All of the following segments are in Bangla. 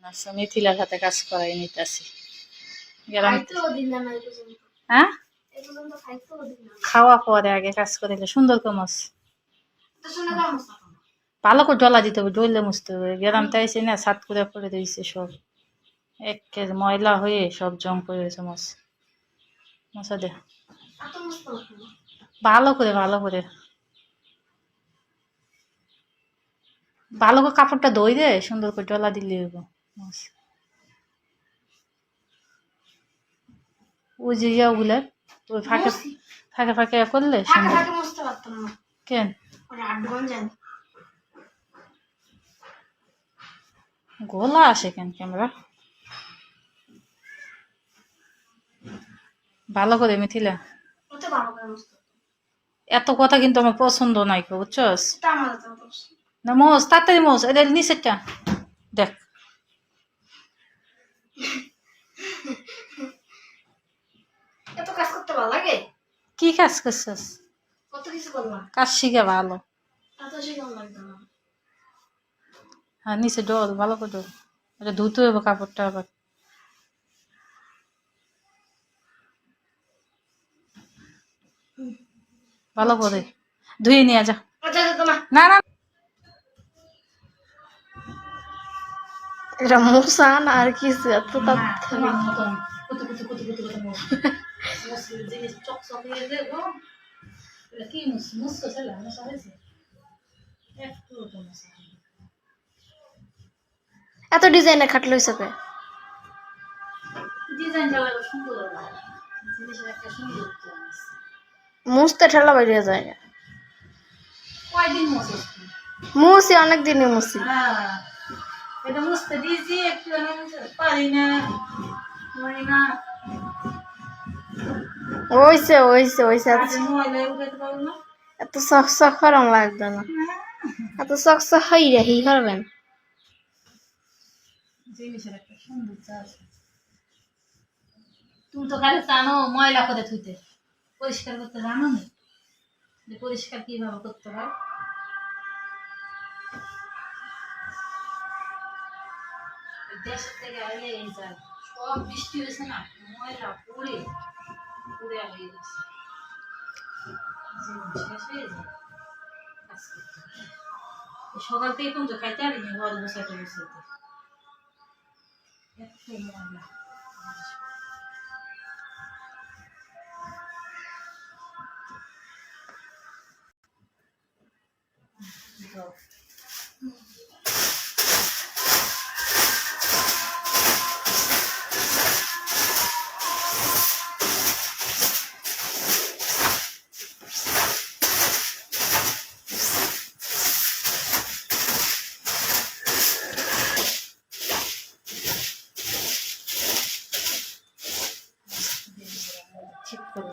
আচ্ছা মিথিলার হাতে কাজ করাই নিতেছি। হ্যাঁ খাওয়া পরে আগে কাজ করিলে সুন্দর কমস ভালো করে ডলা দিতে হবে, ডলে মুছতে হবে। গ্রামতে আইসি না ছাদ করে পড়ে দিয়েছে সব, একে ময়লা হয়ে সব জং করে রয়েছে। মাছ মশা দে ভালো করে ভালো করে ভালো করে কাপড়টা ধুই দে, সুন্দর করে ডলা দিলে হইব। মাছ ওই যে ইয়াগুলো ওই ফাঁকে ফাঁকে ফাঁকে করলে কেন গোলা আসে কেন ক্যামেরা ভালো করে মিথিলা। এত কথা কিন্তু আমার পছন্দ নাই, বুঝছস না? মোস তাড়াতাড়ি মোস, এটা নিচেরটা দেখ। এত কাজ করতে ভালো লাগে? কি কাজ করছস? কত কিছু করলাম, কাজ শিখে ভালো। এত শিখে লাগবে না। হ্যাঁ নিচে ডল ভালো করে ডল, এটা ধুতে হবে কাপড়টা আবার। ভালো করে ধুয়ে নিয়ে যা। না না এটা মশা না আর কিছু, এত এত ডিজাইনের খাটলো হিসাবে মুছতে ঠেলা বাইরে যায়। মুছি অনেক দিনে মুছি, এটা মুছতে দিয়েছি একটু পারি না। ওইছে ওইছে ওইছে এত শখ শখ করাম লাগবে না, এত শখ শখ হই হি করবেন। জিনিসের একটা সৌন্দর্য আছে। তুমি তো গাড়ি টানো ময়লা করে ধুইতে, পরিষ্কার করতে জানো না যে পরিষ্কার কিভাবে করতে হয়। দেশের থেকে আইলে এই যায় সব বৃষ্টি হয়েছে না, ময়লা পড়ে পড়ে হয়ে গেছে, শেষ হয়ে যায়। সকাল থেকে কিন্তু খাইতে পারিনি, ঘর বসাইতে বসাইতে এত ময়লা। ঠিক করে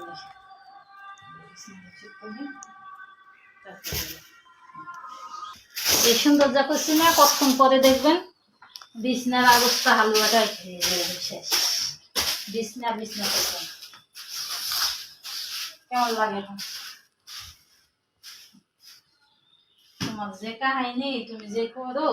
এই সুন্দর যা করছি না, কতক্ষণ পরে দেখবেন বিছনার অবস্থা হালুয়াটা শেষ। বিছনা বিছনা করবেন কেমন লাগে এখন? তোমার যে কাহিনী তুমি যে করো